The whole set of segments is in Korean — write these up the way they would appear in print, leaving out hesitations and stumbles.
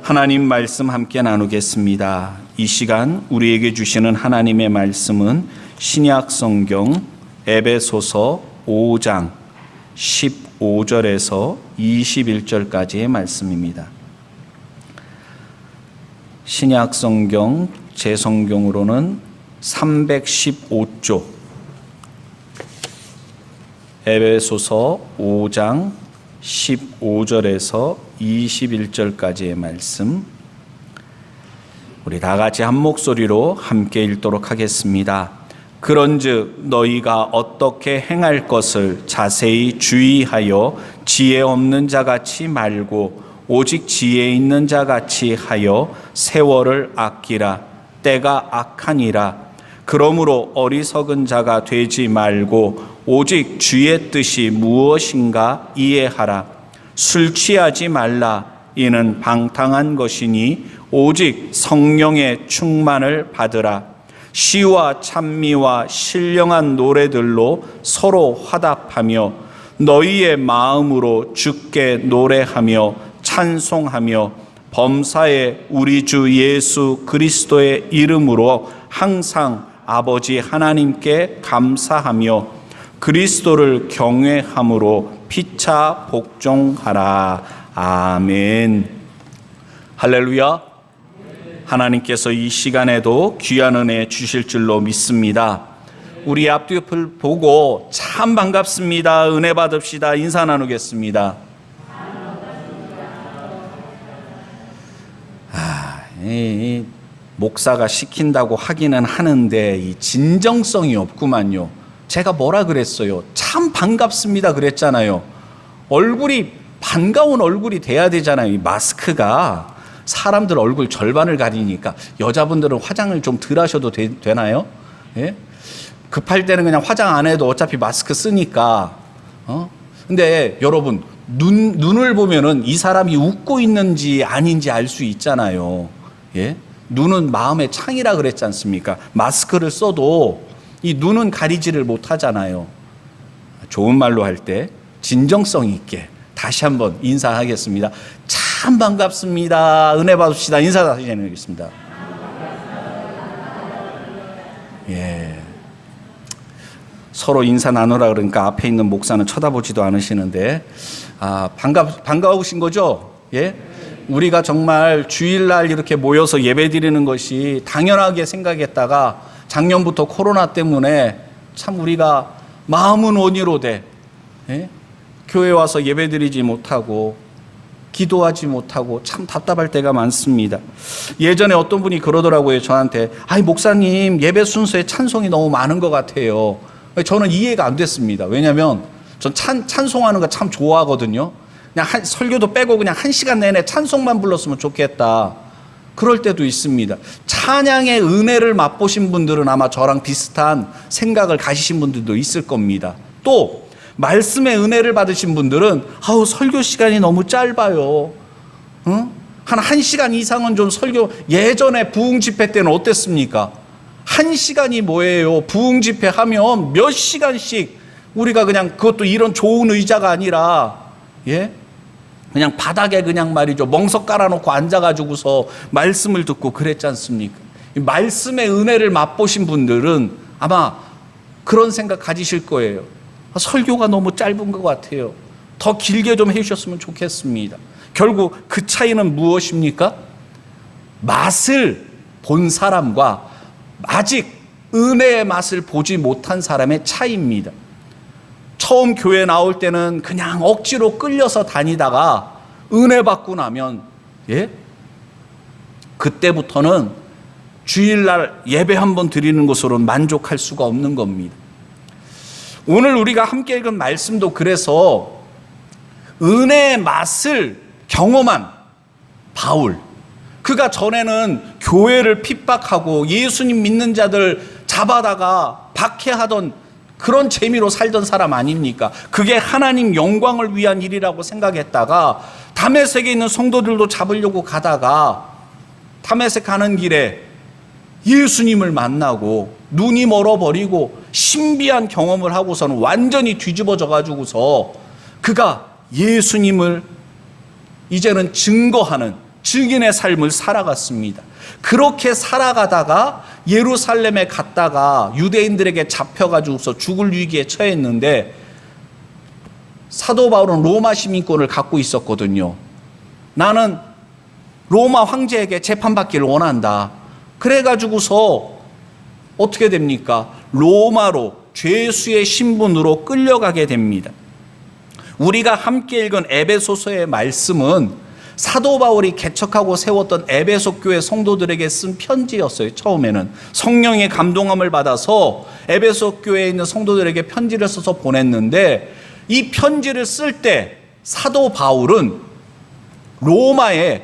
하나님 말씀 함께 나누겠습니다. 이 시간 우리에게 주시는 하나님의 말씀은 신약 성경 에베소서 5장 15절에서 21절까지의 말씀입니다. 신약 성경 제 성경으로는 315조 에베소서 5장 15절에서 21절까지의 말씀, 우리 다 같이 한 목소리로 함께 읽도록 하겠습니다. 그런즉 너희가 어떻게 행할 것을 자세히 주의하여 지혜 없는 자같이 말고 오직 지혜 있는 자같이 하여 세월을 아끼라. 때가 악하니라. 그러므로 어리석은 자가 되지 말고 오직 주의 뜻이 무엇인가 이해하라. 술 취하지 말라. 이는 방탕한 것이니 오직 성령의 충만을 받으라. 시와 찬미와 신령한 노래들로 서로 화답하며 너희의 마음으로 주께 노래하며 찬송하며 범사에 우리 주 예수 그리스도의 이름으로 항상 아버지 하나님께 감사하며 그리스도를 경외함으로 피차 복종하라. 아멘. 할렐루야. 하나님께서 이 시간에도 귀한 은혜 주실 줄로 믿습니다. 우리 앞뒤를 보고 참 반갑습니다. 은혜 받읍시다. 인사 나누겠습니다. 목사가 시킨다고 하기는 하는데 이 진정성이 없구만요. 제가 뭐라 그랬어요? 참 반갑습니다 그랬잖아요. 얼굴이 반가운 얼굴이 돼야 되잖아요. 이 마스크가 사람들 얼굴 절반을 가리니까. 여자분들은 화장을 좀 덜 하셔도 되나요? 예? 급할 때는 그냥 화장 안 해도 어차피 마스크 쓰니까. 근데 여러분 눈을 보면은 이 사람이 웃고 있는지 아닌지 알 수 있잖아요. 예? 눈은 마음의 창이라 그랬지 않습니까? 마스크를 써도 이 눈은 가리지를 못하잖아요. 좋은 말로 할 때 진정성 있게 다시 한번 인사하겠습니다. 참 반갑습니다. 은혜 받읍시다. 인사 다시 해드리겠습니다. 예. 서로 인사 나누라 그러니까 앞에 있는 목사는 쳐다보지도 않으시는데, 반가우신 거죠? 예? 우리가 정말 주일날 이렇게 모여서 예배 드리는 것이 당연하게 생각했다가 작년부터 코로나 때문에 참 우리가 마음은 원이로되 교회 와서 예배 드리지 못하고 기도하지 못하고 참 답답할 때가 많습니다. 예전에 어떤 분이 그러더라고요. 저한테 목사님 예배 순서에 찬송이 너무 많은 것 같아요. 저는 이해가 안 됐습니다. 왜냐하면 전 찬송하는 거 참 좋아하거든요. 그냥 설교도 빼고 그냥 1시간 내내 찬송만 불렀으면 좋겠다. 그럴 때도 있습니다. 찬양의 은혜를 맛보신 분들은 아마 저랑 비슷한 생각을 가지신 분들도 있을 겁니다. 또 말씀의 은혜를 받으신 분들은 설교 시간이 너무 짧아요. 한 1시간 이상은 좀 설교. 예전에 부흥 집회 때는 어땠습니까? 1시간이 뭐예요? 부흥 집회 하면 몇 시간씩 우리가 그냥, 그것도 이런 좋은 의자가 아니라 그냥 바닥에 그냥 말이죠, 멍석 깔아놓고 앉아가지고서 말씀을 듣고 그랬지 않습니까? 말씀의 은혜를 맛보신 분들은 아마 그런 생각 가지실 거예요. 설교가 너무 짧은 것 같아요. 더 길게 좀 해주셨으면 좋겠습니다. 결국 그 차이는 무엇입니까? 맛을 본 사람과 아직 은혜의 맛을 보지 못한 사람의 차이입니다. 처음 교회 나올 때는 그냥 억지로 끌려서 다니다가 은혜 받고 나면 그때부터는 주일날 예배 한번 드리는 것으로는 만족할 수가 없는 겁니다. 오늘 우리가 함께 읽은 말씀도 그래서 은혜의 맛을 경험한 바울, 그가 전에는 교회를 핍박하고 예수님 믿는 자들 잡아다가 박해하던 그런 재미로 살던 사람 아닙니까? 그게 하나님 영광을 위한 일이라고 생각했다가 다메섹에 있는 성도들도 잡으려고 가다가 다메섹 가는 길에 예수님을 만나고 눈이 멀어버리고 신비한 경험을 하고서는 완전히 뒤집어져 가지고서 그가 예수님을 이제는 증거하는, 증인의 삶을 살아갔습니다. 그렇게 살아가다가 예루살렘에 갔다가 유대인들에게 잡혀가지고서 죽을 위기에 처했는데, 사도 바울은 로마 시민권을 갖고 있었거든요. 나는 로마 황제에게 재판받기를 원한다. 그래가지고서 어떻게 됩니까? 로마로 죄수의 신분으로 끌려가게 됩니다. 우리가 함께 읽은 에베소서의 말씀은 사도 바울이 개척하고 세웠던 에베소 교회 성도들에게 쓴 편지였어요. 처음에는 성령의 감동함을 받아서 에베소 교회에 있는 성도들에게 편지를 써서 보냈는데, 이 편지를 쓸 때 사도 바울은 로마에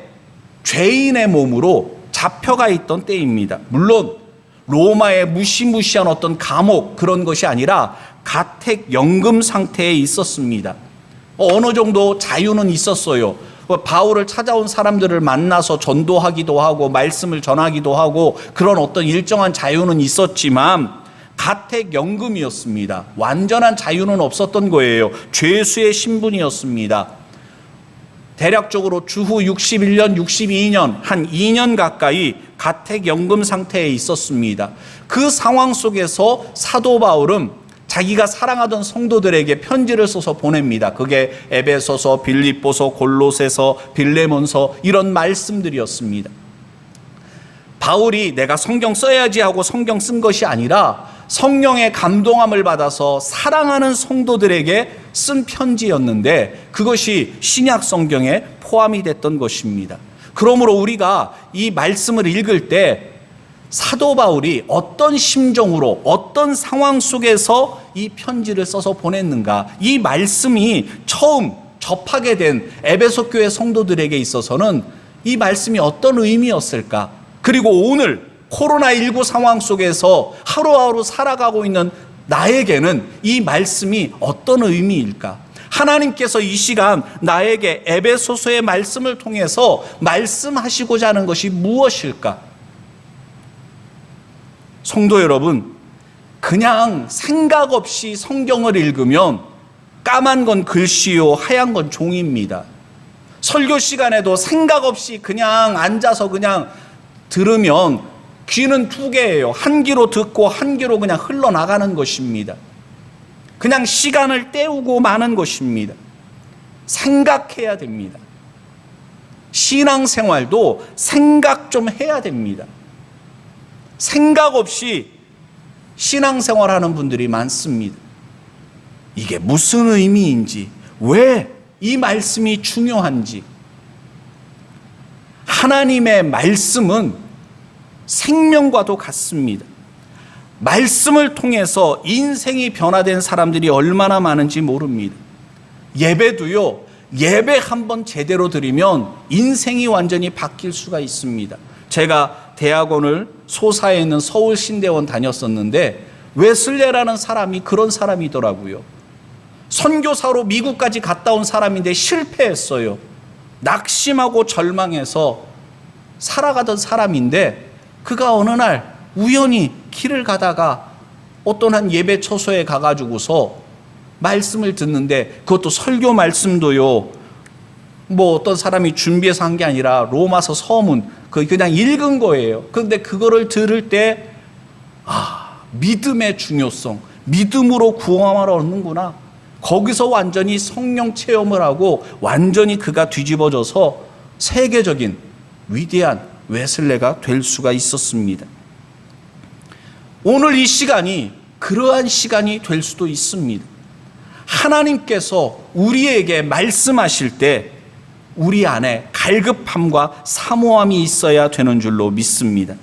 죄인의 몸으로 잡혀가 있던 때입니다. 물론 로마의 무시무시한 어떤 감옥, 그런 것이 아니라 가택연금 상태에 있었습니다. 어느 정도 자유는 있었어요. 바울을 찾아온 사람들을 만나서 전도하기도 하고 말씀을 전하기도 하고 그런 어떤 일정한 자유는 있었지만 가택연금이었습니다. 완전한 자유는 없었던 거예요. 죄수의 신분이었습니다. 대략적으로 주후 61년, 62년, 한 2년 가까이 가택연금 상태에 있었습니다. 그 상황 속에서 사도 바울은 자기가 사랑하던 성도들에게 편지를 써서 보냅니다. 그게 에베소서, 빌립보서, 골로새서, 빌레몬서, 이런 말씀들이었습니다. 바울이 내가 성경 써야지 하고 성경 쓴 것이 아니라 성령의 감동함을 받아서 사랑하는 성도들에게 쓴 편지였는데, 그것이 신약 성경에 포함이 됐던 것입니다. 그러므로 우리가 이 말씀을 읽을 때 사도 바울이 어떤 심정으로 어떤 상황 속에서 이 편지를 써서 보냈는가, 이 말씀이 처음 접하게 된 에베소 교회 성도들에게 있어서는 이 말씀이 어떤 의미였을까, 그리고 오늘 코로나19 상황 속에서 하루하루 살아가고 있는 나에게는 이 말씀이 어떤 의미일까? 하나님께서 이 시간 나에게 에베소서의 말씀을 통해서 말씀하시고자 하는 것이 무엇일까? 성도 여러분, 그냥 생각 없이 성경을 읽으면 까만 건 글씨요 하얀 건 종입니다. 설교 시간에도 생각 없이 그냥 앉아서 그냥 들으면 귀는 두 개예요. 한 귀로 듣고 한 귀로 그냥 흘러나가는 것입니다. 그냥 시간을 때우고 마는 것입니다. 생각해야 됩니다. 신앙생활도 생각 좀 해야 됩니다. 생각 없이 신앙생활하는 분들이 많습니다. 이게 무슨 의미인지, 왜 이 말씀이 중요한지. 하나님의 말씀은 생명과도 같습니다. 말씀을 통해서 인생이 변화된 사람들이 얼마나 많은지 모릅니다. 예배도요, 예배 한번 제대로 드리면 인생이 완전히 바뀔 수가 있습니다. 제가 대학원을 소사에 있는 서울신대원 다녔었는데 웨슬레라는 사람이 그런 사람이더라고요. 선교사로 미국까지 갔다 온 사람인데 실패했어요. 낙심하고 절망해서 살아가던 사람인데, 그가 어느 날 우연히 길을 가다가 어떤 한 예배 처소에 가가지고서 말씀을 듣는데, 그것도 설교 말씀도요, 뭐 어떤 사람이 준비해서 한 게 아니라 로마서 서문, 그냥 읽은 거예요. 그런데 그거를 들을 때, 믿음의 중요성, 믿음으로 구원을 얻는구나. 거기서 완전히 성령 체험을 하고 완전히 그가 뒤집어져서 세계적인 위대한 웨슬레가 될 수가 있었습니다. 오늘 이 시간이 그러한 시간이 될 수도 있습니다. 하나님께서 우리에게 말씀하실 때 우리 안에 갈급함과 사모함이 있어야 되는 줄로 믿습니다.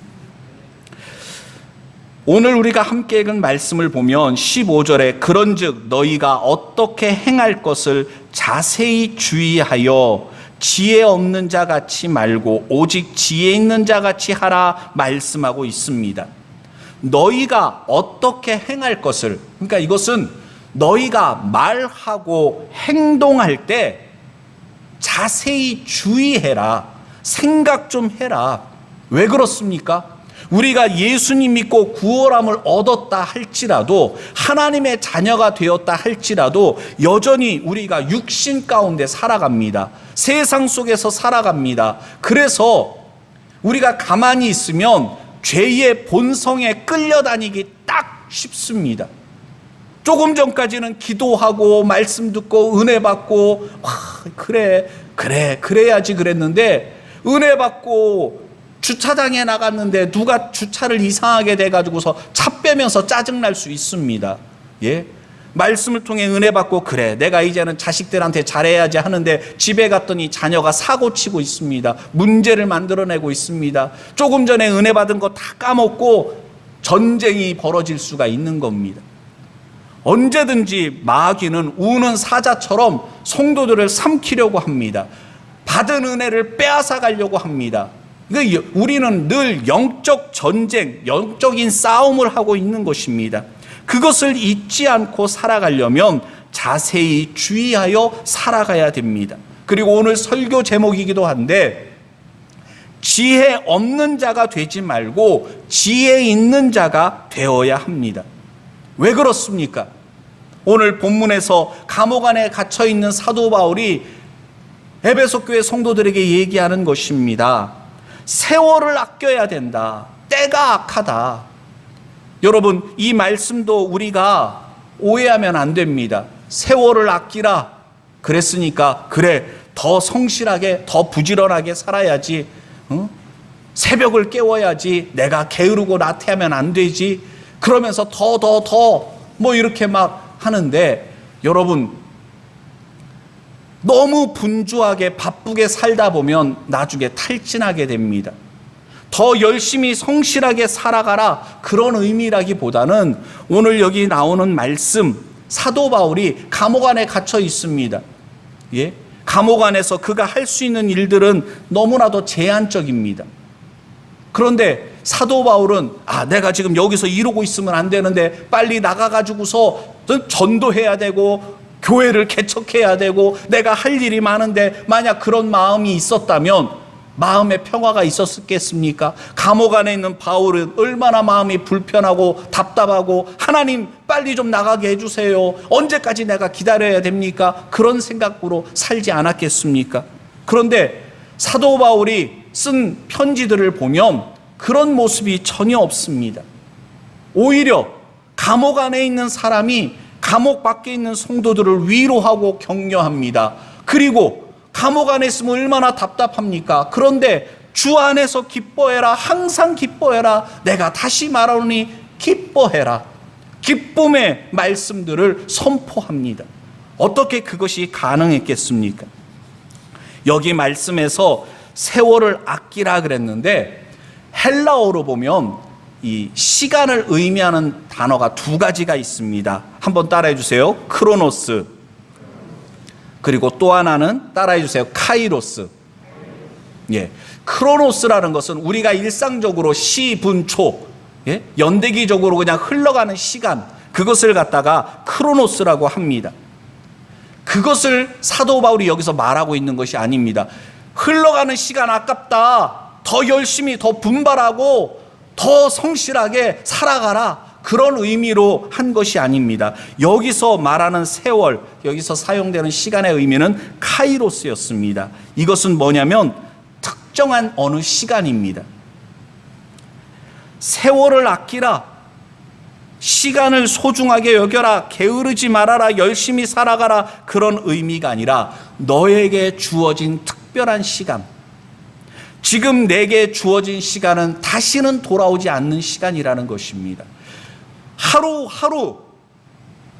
오늘 우리가 함께 읽은 말씀을 보면 15절에 그런즉 너희가 어떻게 행할 것을 자세히 주의하여 지혜 없는 자 같이 말고 오직 지혜 있는 자 같이 하라 말씀하고 있습니다. 너희가 어떻게 행할 것을, 그러니까 이것은 너희가 말하고 행동할 때 자세히 주의해라. 생각 좀 해라. 왜 그렇습니까? 우리가 예수님 믿고 구원함을 얻었다 할지라도, 하나님의 자녀가 되었다 할지라도 여전히 우리가 육신 가운데 살아갑니다. 세상 속에서 살아갑니다. 그래서 우리가 가만히 있으면 죄의 본성에 끌려다니기 딱 쉽습니다. 조금 전까지는 기도하고 말씀 듣고 은혜 받고 그래야지 그랬는데, 은혜 받고 주차장에 나갔는데 누가 주차를 이상하게 돼가지고서 차 빼면서 짜증날 수 있습니다. 예? 말씀을 통해 은혜 받고 내가 이제는 자식들한테 잘해야지 하는데 집에 갔더니 자녀가 사고 치고 있습니다. 문제를 만들어내고 있습니다. 조금 전에 은혜 받은 거 다 까먹고 전쟁이 벌어질 수가 있는 겁니다. 언제든지 마귀는 우는 사자처럼 성도들을 삼키려고 합니다. 받은 은혜를 빼앗아 가려고 합니다. 우리는 늘 영적 전쟁, 영적인 싸움을 하고 있는 것입니다. 그것을 잊지 않고 살아가려면 자세히 주의하여 살아가야 됩니다. 그리고 오늘 설교 제목이기도 한데, 지혜 없는 자가 되지 말고 지혜 있는 자가 되어야 합니다. 왜 그렇습니까? 오늘 본문에서 감옥 안에 갇혀 있는 사도 바울이 에베소 교회 성도들에게 얘기하는 것입니다. 세월을 아껴야 된다. 때가 악하다. 여러분, 이 말씀도 우리가 오해하면 안 됩니다. 세월을 아끼라 그랬으니까 더 성실하게 더 부지런하게 살아야지, 새벽을 깨워야지, 내가 게으르고 나태하면 안 되지, 그러면서 더 이렇게 막 하는데, 여러분, 너무 분주하게 바쁘게 살다 보면 나중에 탈진하게 됩니다. 더 열심히 성실하게 살아가라, 그런 의미라기보다는 오늘 여기 나오는 말씀, 사도 바울이 감옥 안에 갇혀 있습니다. 예? 감옥 안에서 그가 할 수 있는 일들은 너무나도 제한적입니다. 그런데 사도 바울은 내가 지금 여기서 이러고 있으면 안 되는데 빨리 나가가지고서 전도해야 되고 교회를 개척해야 되고 내가 할 일이 많은데, 만약 그런 마음이 있었다면 마음의 평화가 있었겠습니까? 감옥 안에 있는 바울은 얼마나 마음이 불편하고 답답하고, 하나님 빨리 좀 나가게 해주세요, 언제까지 내가 기다려야 됩니까? 그런 생각으로 살지 않았겠습니까? 그런데 사도 바울이 쓴 편지들을 보면 그런 모습이 전혀 없습니다. 오히려 감옥 안에 있는 사람이 감옥 밖에 있는 성도들을 위로하고 격려합니다. 그리고 감옥 안에 있으면 얼마나 답답합니까? 그런데 주 안에서 기뻐해라, 항상 기뻐해라, 내가 다시 말하노니 기뻐해라, 기쁨의 말씀들을 선포합니다. 어떻게 그것이 가능했겠습니까? 여기 말씀에서 세월을 아끼라 그랬는데, 헬라어로 보면 이 시간을 의미하는 단어가 두 가지가 있습니다. 한번 따라해 주세요. 크로노스. 그리고 또 하나는 따라해 주세요. 카이로스. 예. 크로노스라는 것은 우리가 일상적으로 시, 분, 초, 예? 연대기적으로 그냥 흘러가는 시간, 그것을 갖다가 크로노스라고 합니다. 그것을 사도 바울이 여기서 말하고 있는 것이 아닙니다. 흘러가는 시간 아깝다, 더 열심히 더 분발하고 더 성실하게 살아가라, 그런 의미로 한 것이 아닙니다. 여기서 말하는 세월, 여기서 사용되는 시간의 의미는 카이로스였습니다. 이것은 뭐냐면 특정한 어느 시간입니다. 세월을 아끼라, 시간을 소중하게 여겨라, 게으르지 말아라, 열심히 살아가라, 그런 의미가 아니라 너에게 주어진 특별한 시간, 지금 내게 주어진 시간은 다시는 돌아오지 않는 시간이라는 것입니다. 하루하루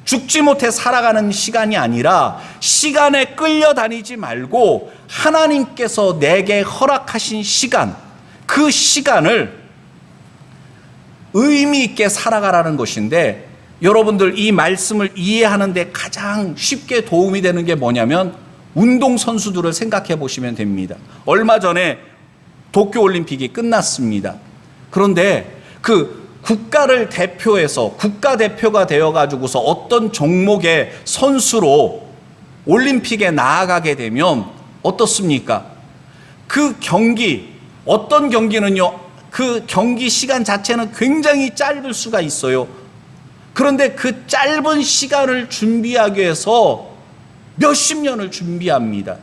죽지 못해 살아가는 시간이 아니라, 시간에 끌려다니지 말고 하나님께서 내게 허락하신 시간, 그 시간을 의미 있게 살아가라는 것인데, 여러분들 이 말씀을 이해하는 데 가장 쉽게 도움이 되는 게 뭐냐면 운동선수들을 생각해 보시면 됩니다. 얼마 전에 도쿄올림픽이 끝났습니다. 그런데 그 국가를 대표해서 국가대표가 되어가지고서 어떤 종목의 선수로 올림픽에 나아가게 되면 어떻습니까? 그 경기, 어떤 경기는요, 그 경기 시간 자체는 굉장히 짧을 수가 있어요. 그런데 그 짧은 시간을 준비하기 위해서 몇십 년을 준비합니다.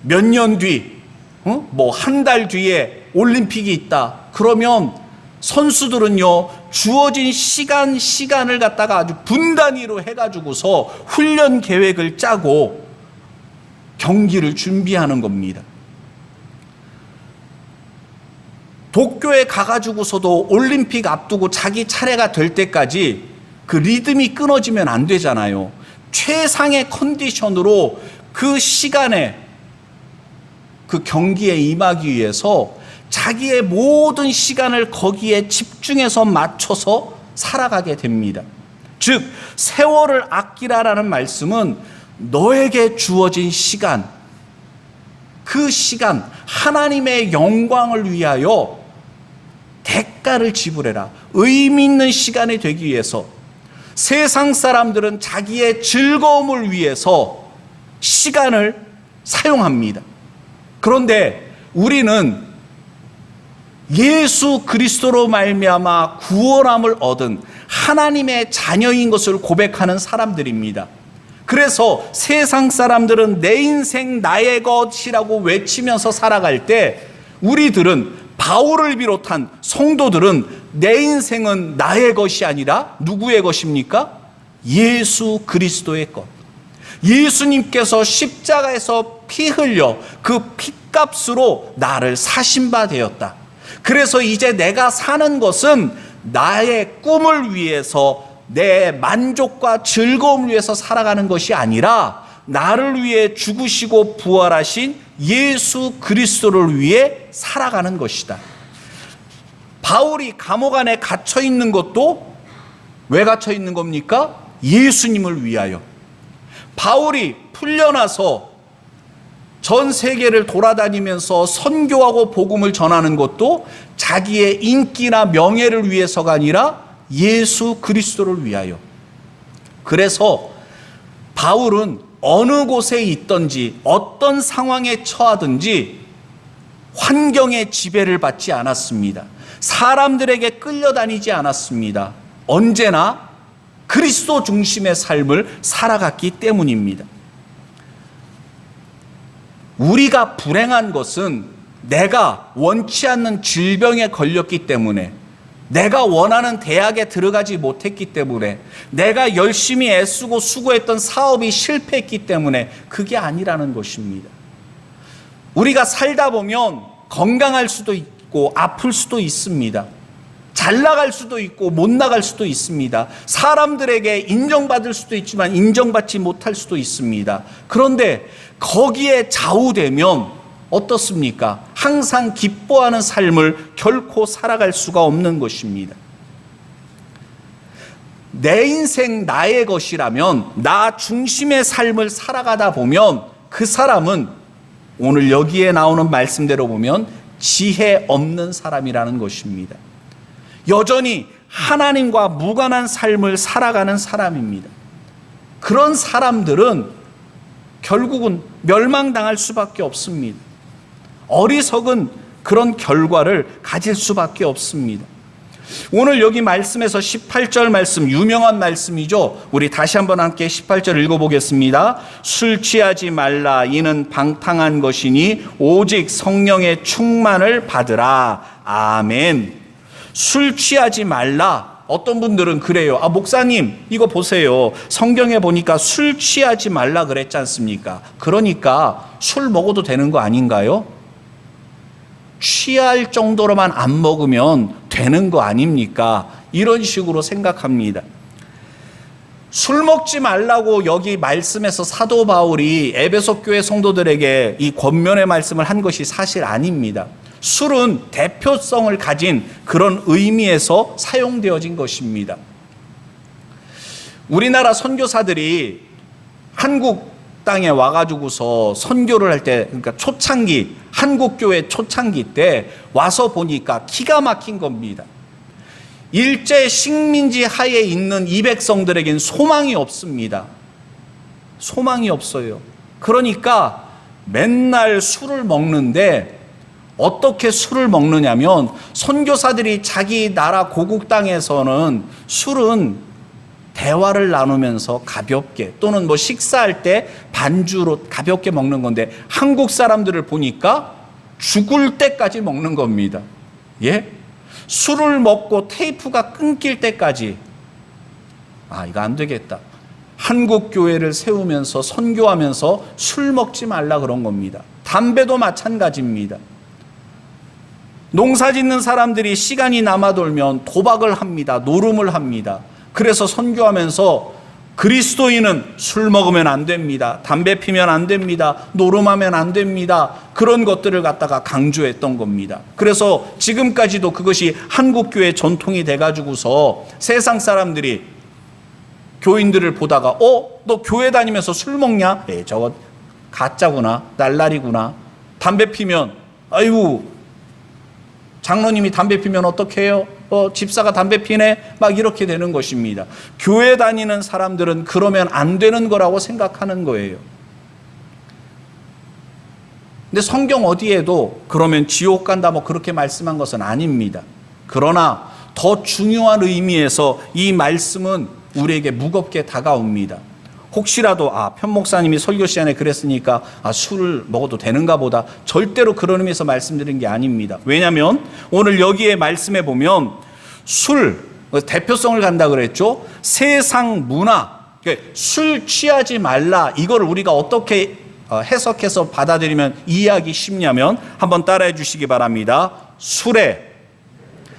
몇 년 뒤, 뭐 한 달 뒤에 올림픽이 있다. 그러면 선수들은요, 주어진 시간을 갖다가 아주 분 단위로 해가지고서 훈련 계획을 짜고 경기를 준비하는 겁니다. 도쿄에 가가지고서도 올림픽 앞두고 자기 차례가 될 때까지 그 리듬이 끊어지면 안 되잖아요. 최상의 컨디션으로 그 시간에 그 경기에 임하기 위해서 자기의 모든 시간을 거기에 집중해서 맞춰서 살아가게 됩니다. 즉, 세월을 아끼라라는 말씀은 너에게 주어진 시간, 그 시간, 하나님의 영광을 위하여 대가를 지불해라. 의미 있는 시간이 되기 위해서. 세상 사람들은 자기의 즐거움을 위해서 시간을 사용합니다. 그런데 우리는 예수 그리스도로 말미암아 구원함을 얻은 하나님의 자녀인 것을 고백하는 사람들입니다. 그래서 세상 사람들은 내 인생 나의 것이라고 외치면서 살아갈 때, 우리들은, 바울을 비롯한 성도들은 내 인생은 나의 것이 아니라 누구의 것입니까? 예수 그리스도의 것. 예수님께서 십자가에서 피 흘려 그 피값으로 나를 사신 바 되었다. 그래서 이제 내가 사는 것은 나의 꿈을 위해서, 내 만족과 즐거움을 위해서 살아가는 것이 아니라 나를 위해 죽으시고 부활하신 예수 그리스도를 위해 살아가는 것이다. 바울이 감옥 안에 갇혀 있는 것도 왜 갇혀 있는 겁니까? 예수님을 위하여. 바울이 풀려나서 전 세계를 돌아다니면서 선교하고 복음을 전하는 것도 자기의 인기나 명예를 위해서가 아니라 예수 그리스도를 위하여. 그래서 바울은 어느 곳에 있든지 어떤 상황에 처하든지 환경의 지배를 받지 않았습니다. 사람들에게 끌려다니지 않았습니다. 언제나 그리스도 중심의 삶을 살아갔기 때문입니다. 우리가 불행한 것은 내가 원치 않는 질병에 걸렸기 때문에, 내가 원하는 대학에 들어가지 못했기 때문에, 내가 열심히 애쓰고 수고했던 사업이 실패했기 때문에 그게 아니라는 것입니다. 우리가 살다 보면 건강할 수도 있고 아플 수도 있습니다. 잘 나갈 수도 있고 못 나갈 수도 있습니다. 사람들에게 인정받을 수도 있지만 인정받지 못할 수도 있습니다. 그런데 거기에 좌우되면 어떻습니까? 항상 기뻐하는 삶을 결코 살아갈 수가 없는 것입니다. 내 인생 나의 것이라면, 나 중심의 삶을 살아가다 보면 그 사람은 오늘 여기에 나오는 말씀대로 보면 지혜 없는 사람이라는 것입니다. 여전히 하나님과 무관한 삶을 살아가는 사람입니다. 그런 사람들은 결국은 멸망당할 수밖에 없습니다. 어리석은 그런 결과를 가질 수밖에 없습니다. 오늘 여기 말씀에서 18절 말씀, 유명한 말씀이죠. 우리 다시 한번 함께 18절 읽어보겠습니다. 술 취하지 말라. 이는 방탕한 것이니 오직 성령의 충만을 받으라. 아멘. 술 취하지 말라. 어떤 분들은 그래요. 목사님 이거 보세요. 성경에 보니까 술 취하지 말라 그랬지 않습니까? 그러니까 술 먹어도 되는 거 아닌가요? 취할 정도로만 안 먹으면 되는 거 아닙니까? 이런 식으로 생각합니다. 술 먹지 말라고 여기 말씀에서 사도 바울이 에베소 교회 성도들에게 이 권면의 말씀을 한 것이 사실 아닙니다. 술은 대표성을 가진 그런 의미에서 사용되어진 것입니다. 우리나라 선교사들이 한국 땅에 와가지고서 선교를 할 때, 그러니까 초창기, 한국교회 초창기 때 와서 보니까 기가 막힌 겁니다. 일제 식민지 하에 있는 이 백성들에겐 소망이 없습니다. 소망이 없어요. 그러니까 맨날 술을 먹는데, 어떻게 술을 먹느냐면, 선교사들이 자기 나라 고국 땅에서는 술은 대화를 나누면서 가볍게, 또는 뭐 식사할 때 반주로 가볍게 먹는 건데, 한국 사람들을 보니까 죽을 때까지 먹는 겁니다. 예? 술을 먹고 테이프가 끊길 때까지. 이거 안 되겠다. 한국 교회를 세우면서 선교하면서 술 먹지 말라 그런 겁니다. 담배도 마찬가지입니다. 농사 짓는 사람들이 시간이 남아 돌면 도박을 합니다. 노름을 합니다. 그래서 선교하면서 그리스도인은 술 먹으면 안 됩니다. 담배 피면 안 됩니다. 노름하면 안 됩니다. 그런 것들을 갖다가 강조했던 겁니다. 그래서 지금까지도 그것이 한국교회 전통이 돼가지고서 세상 사람들이 교인들을 보다가 너 교회 다니면서 술 먹냐? 저거 가짜구나. 날라리구나. 담배 피면 아이고 장로님이 담배 피면 어떡해요? 집사가 담배 피네? 막 이렇게 되는 것입니다. 교회 다니는 사람들은 그러면 안 되는 거라고 생각하는 거예요. 근데 성경 어디에도 그러면 지옥 간다 뭐 그렇게 말씀한 것은 아닙니다. 그러나 더 중요한 의미에서 이 말씀은 우리에게 무겁게 다가옵니다. 혹시라도 편 목사님이 설교 시간에 그랬으니까 술을 먹어도 되는가 보다, 절대로 그런 의미에서 말씀드린 게 아닙니다. 왜냐하면 오늘 여기에 말씀해 보면 술, 대표성을 간다 그랬죠. 세상 문화, 술 취하지 말라, 이걸 우리가 어떻게 해석해서 받아들이면 이해하기 쉽냐면 한번 따라해 주시기 바랍니다. 술에,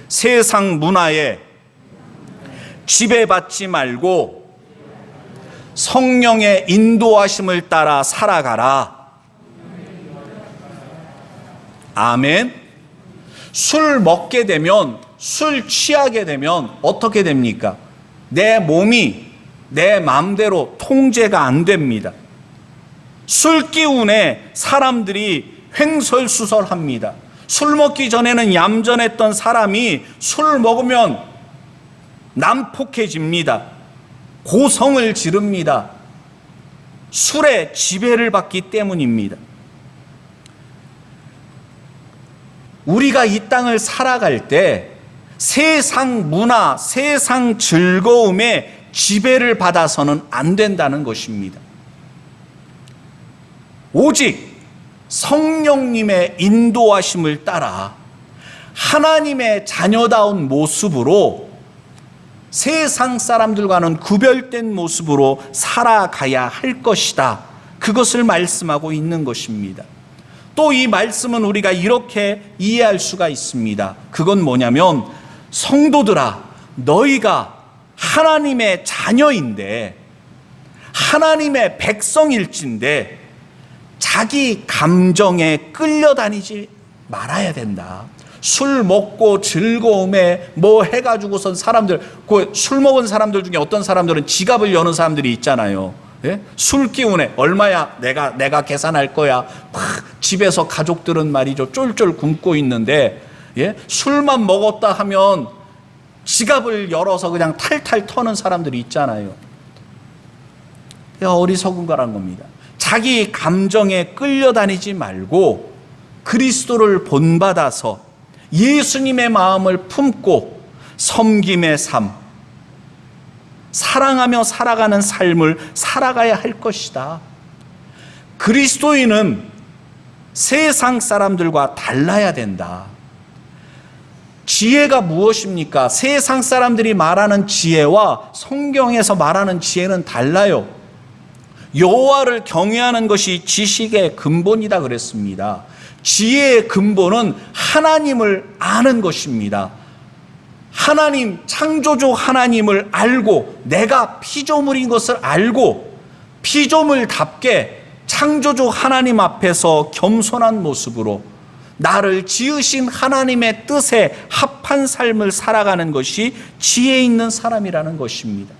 세상 문화에 지배받지 말고 성령의 인도하심을 따라 살아가라. 아멘. 술 먹게 되면, 술 취하게 되면 어떻게 됩니까? 내 몸이 내 마음대로 통제가 안 됩니다. 술 기운에 사람들이 횡설수설합니다. 술 먹기 전에는 얌전했던 사람이 술 먹으면 난폭해집니다. 고성을 지릅니다. 술에 지배를 받기 때문입니다. 우리가 이 땅을 살아갈 때 세상 문화, 세상 즐거움에 지배를 받아서는 안 된다는 것입니다. 오직 성령님의 인도하심을 따라 하나님의 자녀다운 모습으로, 세상 사람들과는 구별된 모습으로 살아가야 할 것이다. 그것을 말씀하고 있는 것입니다. 또 이 말씀은 우리가 이렇게 이해할 수가 있습니다. 그건 뭐냐면, 성도들아, 너희가 하나님의 자녀인데, 하나님의 백성일진데 자기 감정에 끌려다니지 말아야 된다. 술 먹고 즐거움에 뭐 해가지고선 사람들, 술 먹은 사람들 중에 어떤 사람들은 지갑을 여는 사람들이 있잖아요. 예? 술 기운에 얼마야? 내가 계산할 거야. 막 집에서 가족들은 말이죠, 쫄쫄 굶고 있는데, 예? 술만 먹었다 하면 지갑을 열어서 그냥 탈탈 터는 사람들이 있잖아요. 어리석은 거란 겁니다. 자기 감정에 끌려다니지 말고 그리스도를 본받아서 예수님의 마음을 품고 섬김의 삶, 사랑하며 살아가는 삶을 살아가야 할 것이다. 그리스도인은 세상 사람들과 달라야 된다. 지혜가 무엇입니까? 세상 사람들이 말하는 지혜와 성경에서 말하는 지혜는 달라요. 여호와를 경외하는 것이 지식의 근본이다 그랬습니다. 지혜의 근본은 하나님을 아는 것입니다. 하나님, 창조주 하나님을 알고, 내가 피조물인 것을 알고 피조물답게 창조주 하나님 앞에서 겸손한 모습으로 나를 지으신 하나님의 뜻에 합한 삶을 살아가는 것이 지혜 있는 사람이라는 것입니다.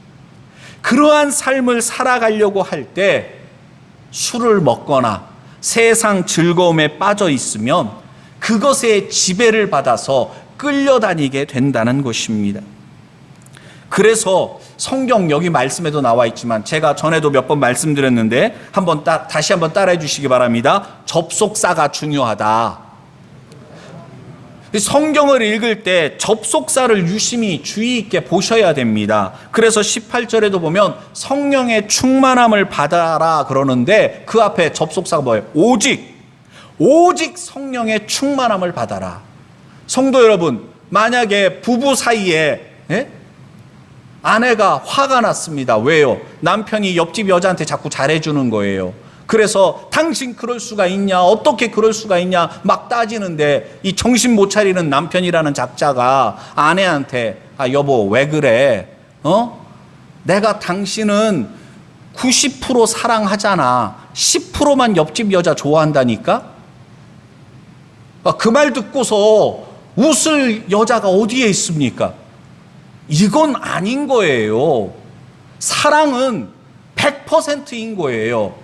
그러한 삶을 살아가려고 할 때 술을 먹거나 세상 즐거움에 빠져 있으면 그것에 지배를 받아서 끌려다니게 된다는 것입니다. 그래서 성경 여기 말씀에도 나와 있지만 제가 전에도 몇 번 말씀드렸는데 다시 한번 따라해 주시기 바랍니다. 접속사가 중요하다. 성경을 읽을 때 접속사를 유심히 주의 있게 보셔야 됩니다. 그래서 18절에도 보면 성령의 충만함을 받아라 그러는데 그 앞에 접속사가 뭐예요? 오직 성령의 충만함을 받아라. 성도 여러분, 만약에 부부 사이에 아내가 화가 났습니다. 왜요? 남편이 옆집 여자한테 자꾸 잘해주는 거예요. 그래서 당신 그럴 수가 있냐, 어떻게 그럴 수가 있냐 막 따지는데, 이 정신 못 차리는 남편이라는 작자가 아내한테 여보 왜 그래? 내가 당신은 90% 사랑하잖아. 10%만 옆집 여자 좋아한다니까? 그 말 듣고서 웃을 여자가 어디에 있습니까? 이건 아닌 거예요. 사랑은 100%인 거예요.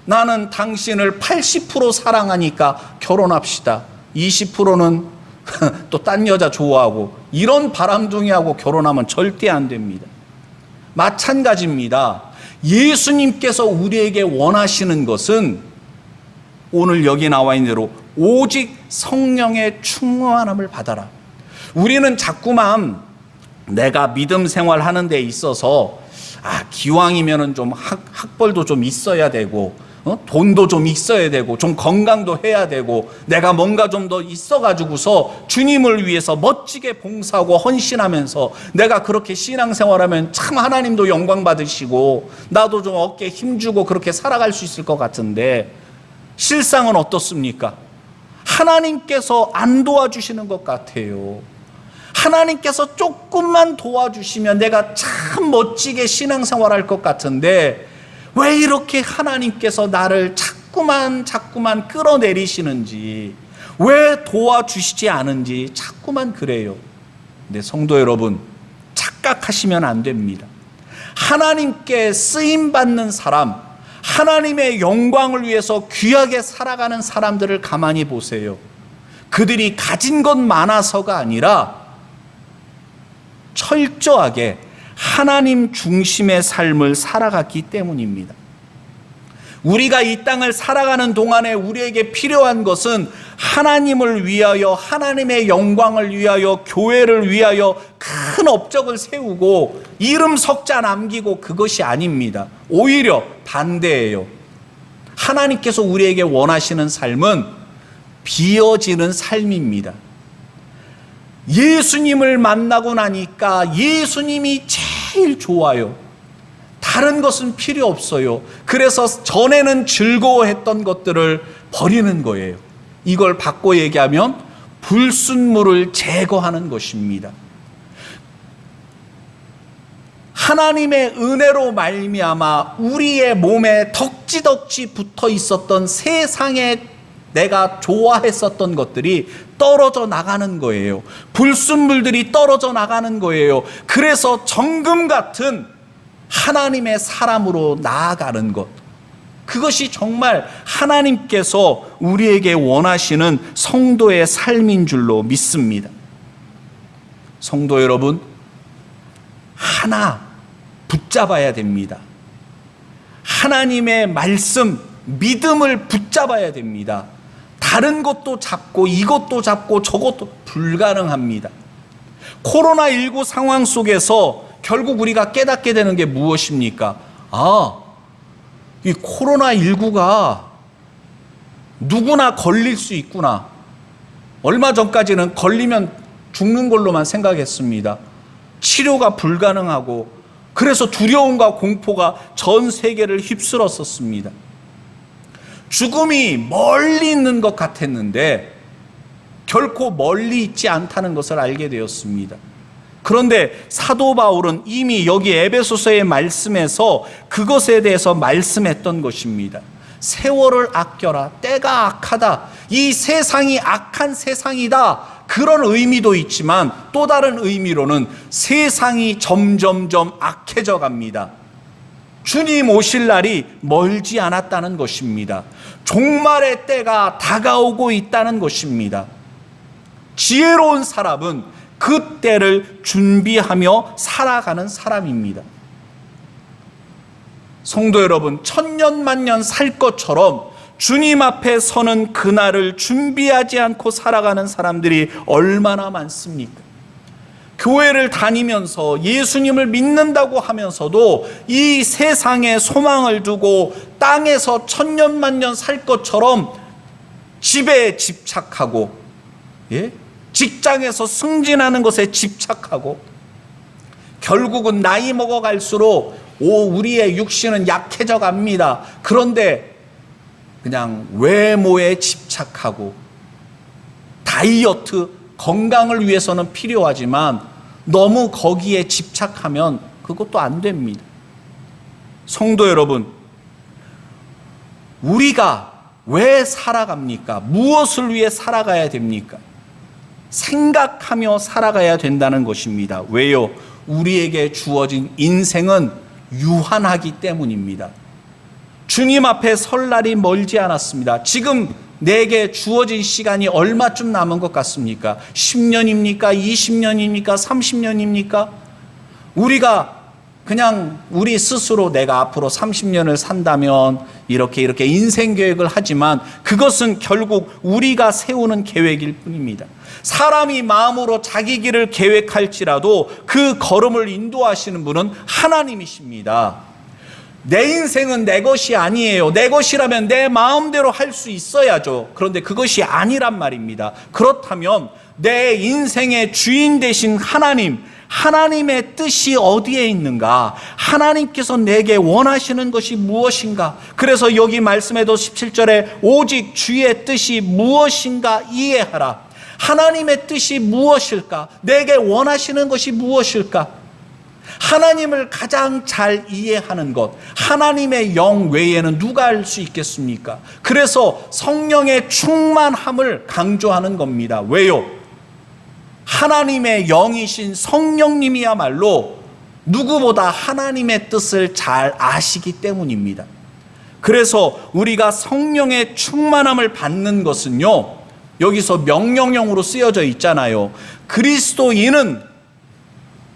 나는 당신을 80% 사랑하니까 결혼합시다. 20%는 또 딴 여자 좋아하고, 이런 바람둥이하고 결혼하면 절대 안 됩니다. 마찬가지입니다. 예수님께서 우리에게 원하시는 것은 오늘 여기 나와 있는 대로 오직 성령의 충만함을 받아라. 우리는 자꾸만 내가 믿음 생활하는 데 있어서 기왕이면은 좀 학벌도 좀 있어야 되고, 돈도 좀 있어야 되고, 좀 건강도 해야 되고, 내가 뭔가 좀 더 있어가지고서 주님을 위해서 멋지게 봉사하고 헌신하면서 내가 그렇게 신앙생활하면 참 하나님도 영광 받으시고 나도 좀 어깨에 힘주고 그렇게 살아갈 수 있을 것 같은데, 실상은 어떻습니까? 하나님께서 안 도와주시는 것 같아요. 하나님께서 조금만 도와주시면 내가 참 멋지게 신앙생활할 것 같은데, 왜 이렇게 하나님께서 나를 자꾸만 끌어내리시는지, 왜 도와주시지 않은지 자꾸만 그래요. 근데 성도 여러분, 착각하시면 안 됩니다. 하나님께 쓰임받는 사람, 하나님의 영광을 위해서 귀하게 살아가는 사람들을 가만히 보세요. 그들이 가진 것 많아서가 아니라 철저하게 하나님 중심의 삶을 살아갔기 때문입니다. 우리가 이 땅을 살아가는 동안에 우리에게 필요한 것은 하나님을 위하여, 하나님의 영광을 위하여, 교회를 위하여 큰 업적을 세우고 이름 석자 남기고 그것이 아닙니다. 오히려 반대예요. 하나님께서 우리에게 원하시는 삶은 비어지는 삶입니다. 예수님을 만나고 나니까 예수님이 제일 좋아요. 다른 것은 필요 없어요. 그래서 전에는 즐거워했던 것들을 버리는 거예요. 이걸 바꿔 얘기하면 불순물을 제거하는 것입니다. 하나님의 은혜로 말미암아 우리의 몸에 덕지덕지 붙어 있었던 세상에 내가 좋아했었던 것들이 떨어져 나가는 거예요. 불순물들이 떨어져 나가는 거예요. 그래서 정금 같은 하나님의 사람으로 나아가는 것, 그것이 정말 하나님께서 우리에게 원하시는 성도의 삶인 줄로 믿습니다. 성도 여러분, 하나 붙잡아야 됩니다. 하나님의 말씀, 믿음을 붙잡아야 됩니다. 다른 것도 잡고 이것도 잡고 저것도 불가능합니다. 코로나19 상황 속에서 결국 우리가 깨닫게 되는 게 무엇입니까? 이 코로나19가 누구나 걸릴 수 있구나. 얼마 전까지는 걸리면 죽는 걸로만 생각했습니다. 치료가 불가능하고, 그래서 두려움과 공포가 전 세계를 휩쓸었었습니다. 죽음이 멀리 있는 것 같았는데 결코 멀리 있지 않다는 것을 알게 되었습니다. 그런데 사도 바울은 이미 여기 에베소서의 말씀에서 그것에 대해서 말씀했던 것입니다. 세월을 아껴라. 때가 악하다. 이 세상이 악한 세상이다. 그런 의미도 있지만 또 다른 의미로는 세상이 점점점 악해져 갑니다. 주님 오실 날이 멀지 않았다는 것입니다. 종말의 때가 다가오고 있다는 것입니다. 지혜로운 사람은 그 때를 준비하며 살아가는 사람입니다. 성도 여러분, 천년 만년 살 것처럼 주님 앞에 서는 그날을 준비하지 않고 살아가는 사람들이 얼마나 많습니까? 교회를 다니면서 예수님을 믿는다고 하면서도 이 세상에 소망을 두고 땅에서 천년만년 살 것처럼 집에 집착하고, 직장에서 승진하는 것에 집착하고, 결국은 나이 먹어갈수록 우리의 육신은 약해져 갑니다. 그런데 그냥 외모에 집착하고, 다이어트, 건강을 위해서는 필요하지만 너무 거기에 집착하면 그것도 안 됩니다. 성도 여러분, 우리가 왜 살아갑니까? 무엇을 위해 살아가야 됩니까? 생각하며 살아가야 된다는 것입니다. 왜요? 우리에게 주어진 인생은 유한하기 때문입니다. 주님 앞에 설 날이 멀지 않았습니다. 지금 내게 주어진 시간이 얼마쯤 남은 것 같습니까? 10년입니까? 20년입니까? 30년입니까? 우리가 그냥 우리 스스로 내가 앞으로 30년을 산다면 이렇게 인생 계획을 하지만 그것은 결국 우리가 세우는 계획일 뿐입니다. 사람이 마음으로 자기 길을 계획할지라도 그 걸음을 인도하시는 분은 하나님이십니다. 내 인생은 내 것이 아니에요. 내 것이라면 내 마음대로 할 수 있어야죠. 그런데 그것이 아니란 말입니다. 그렇다면 내 인생의 주인 되신 하나님의 뜻이 어디에 있는가? 하나님께서 내게 원하시는 것이 무엇인가? 그래서 여기 말씀에도 17절에 오직 주의 뜻이 무엇인가 이해하라. 하나님의 뜻이 무엇일까? 내게 원하시는 것이 무엇일까? 하나님을 가장 잘 이해하는 것, 하나님의 영 외에는 누가 알 수 있겠습니까? 그래서 성령의 충만함을 강조하는 겁니다. 왜요? 하나님의 영이신 성령님이야말로 누구보다 하나님의 뜻을 잘 아시기 때문입니다. 그래서 우리가 성령의 충만함을 받는 것은요, 여기서 명령형으로 쓰여져 있잖아요. 그리스도인은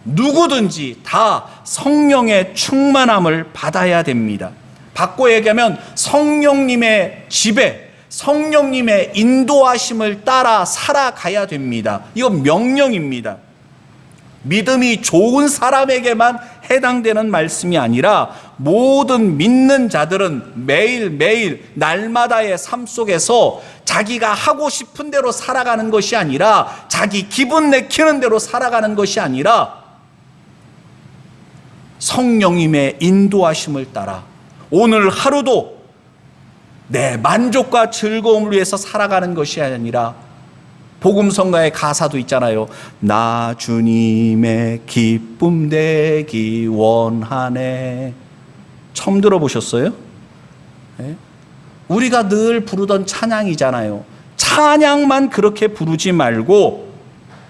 누구든지 다 성령의 충만함을 받아야 됩니다. 바꿔 얘기하면 성령님의 지배, 성령님의 인도하심을 따라 살아가야 됩니다. 이건 명령입니다. 믿음이 좋은 사람에게만 해당되는 말씀이 아니라 모든 믿는 자들은 매일매일 날마다의 삶 속에서 자기가 하고 싶은 대로 살아가는 것이 아니라, 자기 기분 내키는 대로 살아가는 것이 아니라 성령님의 인도하심을 따라 오늘 하루도 내 만족과 즐거움을 위해서 살아가는 것이 아니라, 복음성가의 가사도 있잖아요. 나 주님의 기쁨 되기 원하네. 처음 들어보셨어요? 네? 우리가 늘 부르던 찬양이잖아요. 찬양만 그렇게 부르지 말고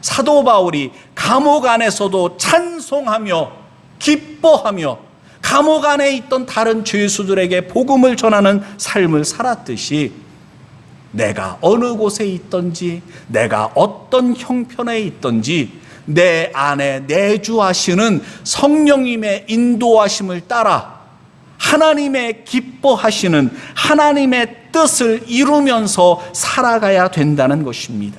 사도 바울이 감옥 안에서도 찬송하며 기뻐하며 감옥 안에 있던 다른 죄수들에게 복음을 전하는 삶을 살았듯이, 내가 어느 곳에 있든지, 내가 어떤 형편에 있든지 내 안에 내주하시는 성령님의 인도하심을 따라 하나님의 기뻐하시는 하나님의 뜻을 이루면서 살아가야 된다는 것입니다.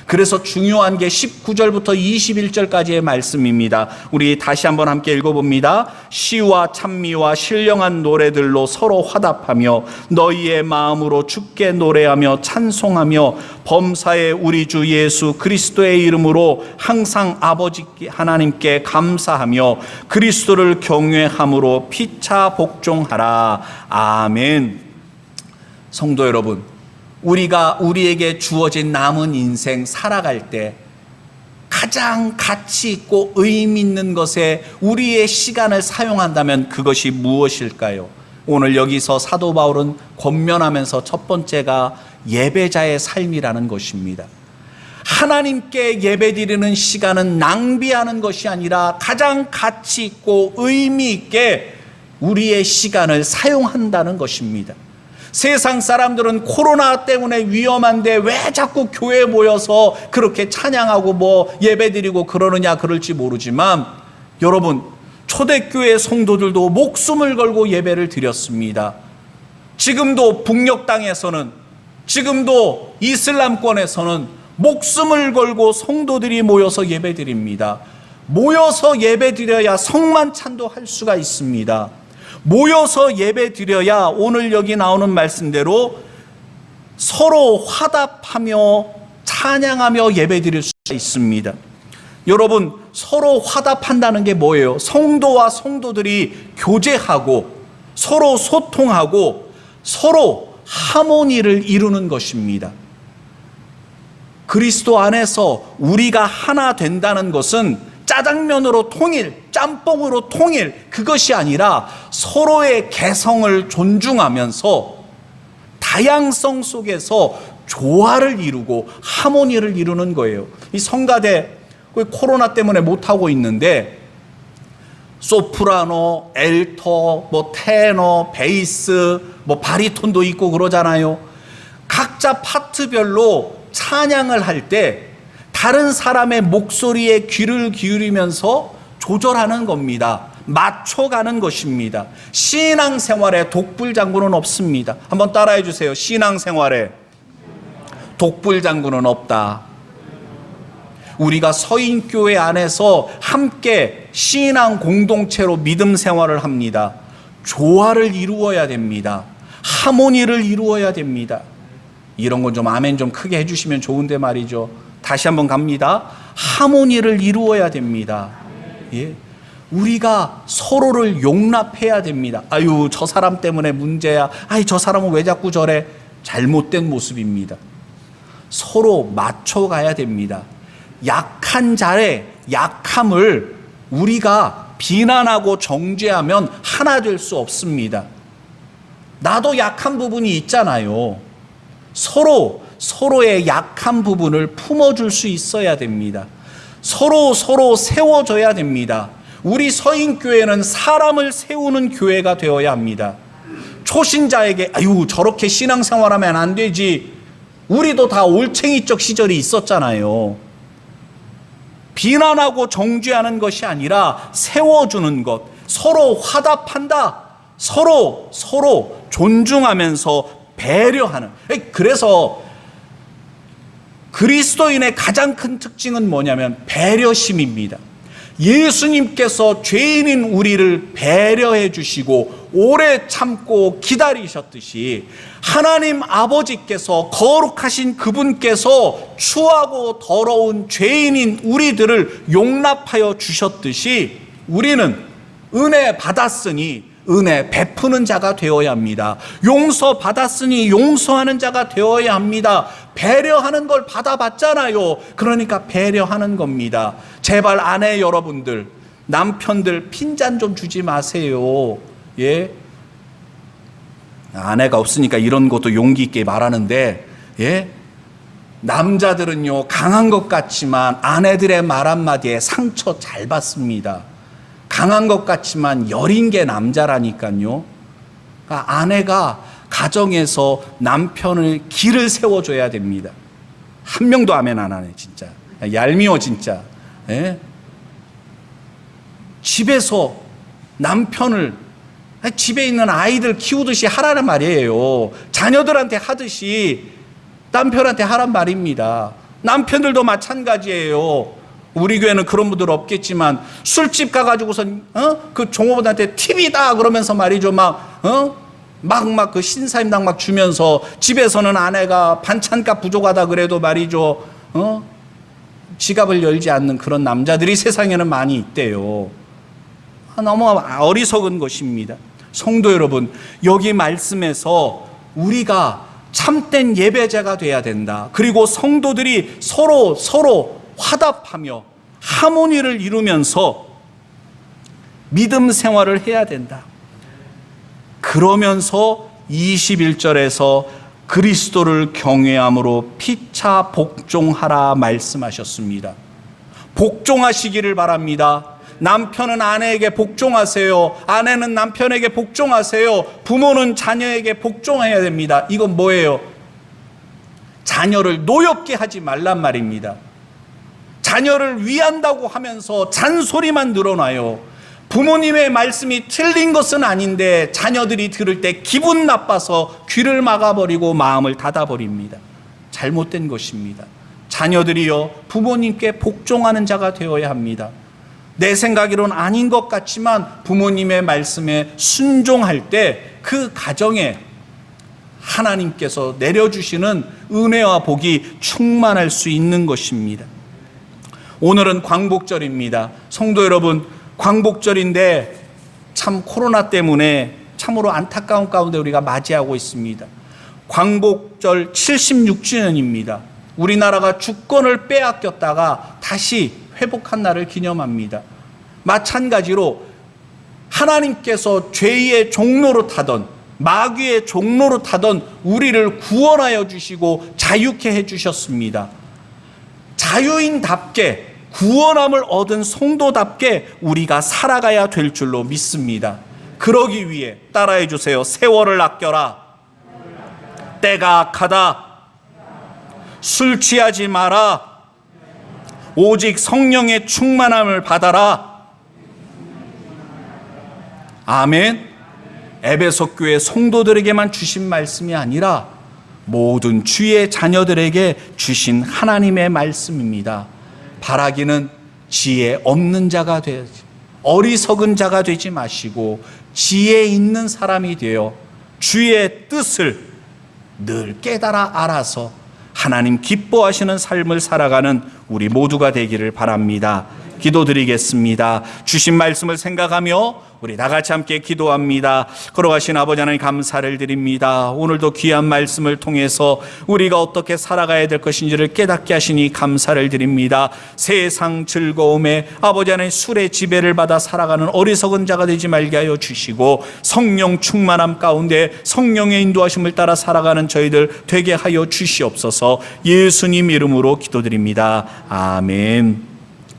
그래서 중요한 게 19절부터 21절까지의 말씀입니다. 우리 다시 한번 함께 읽어봅니다. 시와 찬미와 신령한 노래들로 서로 화답하며 너희의 마음으로 주께 노래하며 찬송하며 범사의 우리 주 예수 그리스도의 이름으로 항상 아버지 하나님께 감사하며 그리스도를 경외함으로 피차 복종하라. 아멘. 성도 여러분, 우리에게 주어진 남은 인생 살아갈 때 가장 가치 있고 의미 있는 것에 우리의 시간을 사용한다면 그것이 무엇일까요? 오늘 여기서 사도 바울은 권면하면서 첫 번째가 예배자의 삶이라는 것입니다. 하나님께 예배드리는 시간은 낭비하는 것이 아니라 가장 가치 있고 의미 있게 우리의 시간을 사용한다는 것입니다. 세상 사람들은 코로나 때문에 위험한데 왜 자꾸 교회에 모여서 그렇게 찬양하고 예배드리고 그러느냐 그럴지 모르지만, 여러분, 초대교회 성도들도 목숨을 걸고 예배를 드렸습니다. 지금도 북녘 땅에서는, 지금도 이슬람권에서는 목숨을 걸고 성도들이 모여서 예배드립니다. 모여서 예배드려야 성만 찬도할 수가 있습니다. 모여서 예배드려야 오늘 여기 나오는 말씀대로 서로 화답하며 찬양하며 예배드릴 수가 있습니다. 여러분, 서로 화답한다는 게 뭐예요? 성도와 성도들이 교제하고 서로 소통하고 서로 하모니를 이루는 것입니다. 그리스도 안에서 우리가 하나 된다는 것은 짜장면으로 통일, 짬뽕으로 통일, 그것이 아니라 서로의 개성을 존중하면서 다양성 속에서 조화를 이루고 하모니를 이루는 거예요. 이 성가대 코로나 때문에 못하고 있는데 소프라노, 엘터, 테너, 베이스, 바리톤도 있고 그러잖아요. 각자 파트별로 찬양을 할 때 다른 사람의 목소리에 귀를 기울이면서 조절하는 겁니다. 맞춰가는 것입니다. 신앙생활에 독불장구는 없습니다. 한번 따라해 주세요. 신앙생활에 독불장구는 없다. 우리가 서인교회 안에서 함께 신앙 공동체로 믿음 생활을 합니다. 조화를 이루어야 됩니다. 하모니를 이루어야 됩니다. 이런 건 좀 아멘 좀 크게 해주시면 좋은데 말이죠. 다시 한번 갑니다. 하모니를 이루어야 됩니다. 예. 우리가 서로를 용납해야 됩니다. 아유, 저 사람 때문에 문제야. 아이, 저 사람은 왜 자꾸 저래? 잘못된 모습입니다. 서로 맞춰가야 됩니다. 약한 자의 약함을 우리가 비난하고 정죄하면 하나 될 수 없습니다. 나도 약한 부분이 있잖아요. 서로의 약한 부분을 품어줄 수 있어야 됩니다. 서로 세워줘야 됩니다. 우리 서인교회는 사람을 세우는 교회가 되어야 합니다. 초신자에게 아유, 저렇게 신앙생활하면 안 되지. 우리도 다 올챙이적 시절이 있었잖아요. 비난하고 정죄하는 것이 아니라 세워주는 것, 서로 화답한다, 서로 존중하면서 배려하는. 그래서 그리스도인의 가장 큰 특징은 뭐냐면 배려심입니다. 예수님께서 죄인인 우리를 배려해 주시고 오래 참고 기다리셨듯이 하나님 아버지께서 거룩하신 그분께서 추하고 더러운 죄인인 우리들을 용납하여 주셨듯이 우리는 은혜 받았으니 은혜 베푸는 자가 되어야 합니다. 용서 받았으니 용서하는 자가 되어야 합니다. 배려하는 걸 받아봤잖아요. 그러니까 배려하는 겁니다. 제발 아내 여러분들, 남편들 핀잔 좀 주지 마세요. 예? 아내가 없으니까 이런 것도 용기 있게 말하는데, 예? 남자들은요, 강한 것 같지만 아내들의 말 한마디에 상처 잘 받습니다. 강한 것 같지만 여린 게 남자라니까요. 그러니까 아내가 가정에서 남편을 길을 세워줘야 됩니다. 한 명도 아멘 안 하네, 진짜. 얄미워, 진짜. 예? 집에서 남편을, 집에 있는 아이들 키우듯이 하라는 말이에요. 자녀들한테 하듯이 남편한테 하란 말입니다. 남편들도 마찬가지예요. 우리 교회는 그런 분들 없겠지만 술집 가가지고선 그 종업원한테 팁이다 그러면서 말이죠. 막 그 신사임당 막 주면서 집에서는 아내가 반찬값 부족하다 그래도 말이죠. 지갑을 열지 않는 그런 남자들이 세상에는 많이 있대요. 너무 어리석은 것입니다. 성도 여러분, 여기 말씀에서 우리가 참된 예배자가 돼야 된다. 그리고 성도들이 서로 화답하며 하모니를 이루면서 믿음 생활을 해야 된다. 그러면서 21절에서 그리스도를 경외함으로 피차 복종하라 말씀하셨습니다. 복종하시기를 바랍니다. 남편은 아내에게 복종하세요. 아내는 남편에게 복종하세요. 부모는 자녀에게 복종해야 됩니다. 이건 뭐예요? 자녀를 노엽게 하지 말란 말입니다. 자녀를 위한다고 하면서 잔소리만 늘어나요. 부모님의 말씀이 틀린 것은 아닌데 자녀들이 들을 때 기분 나빠서 귀를 막아버리고 마음을 닫아버립니다. 잘못된 것입니다. 자녀들이요, 부모님께 복종하는 자가 되어야 합니다. 내 생각으로는 아닌 것 같지만 부모님의 말씀에 순종할 때 그 가정에 하나님께서 내려주시는 은혜와 복이 충만할 수 있는 것입니다. 오늘은 광복절입니다. 성도 여러분, 광복절인데 참 코로나 때문에 참으로 안타까운 가운데 우리가 맞이하고 있습니다. 광복절 76주년입니다. 우리나라가 주권을 빼앗겼다가 다시 회복한 날을 기념합니다. 마찬가지로 하나님께서 죄의 종로로 타던, 마귀의 종로로 타던 우리를 구원하여 주시고 자유케 해주셨습니다. 자유인답게, 구원함을 얻은 성도답게 우리가 살아가야 될 줄로 믿습니다. 그러기 위해 따라해 주세요. 세월을 아껴라. 때가 악하다. 술 취하지 마라. 오직 성령의 충만함을 받아라. 아멘. 에베소 교회 성도들에게만 주신 말씀이 아니라 모든 주의 자녀들에게 주신 하나님의 말씀입니다. 바라기는 지혜 없는 자가 되지, 어리석은 자가 되지 마시고 지혜 있는 사람이 되어 주의 뜻을 늘 깨달아 알아서 하나님 기뻐하시는 삶을 살아가는 우리 모두가 되기를 바랍니다. 기도드리겠습니다. 주신 말씀을 생각하며 우리 다 같이 함께 기도합니다. 걸어가신 아버지 하나님 감사를 드립니다. 오늘도 귀한 말씀을 통해서 우리가 어떻게 살아가야 될 것인지를 깨닫게 하시니 감사를 드립니다. 세상 즐거움에 아버지 하나님 술의 지배를 받아 살아가는 어리석은 자가 되지 말게 하여 주시고 성령 충만함 가운데 성령의 인도하심을 따라 살아가는 저희들 되게 하여 주시옵소서. 예수님 이름으로 기도드립니다. 아멘.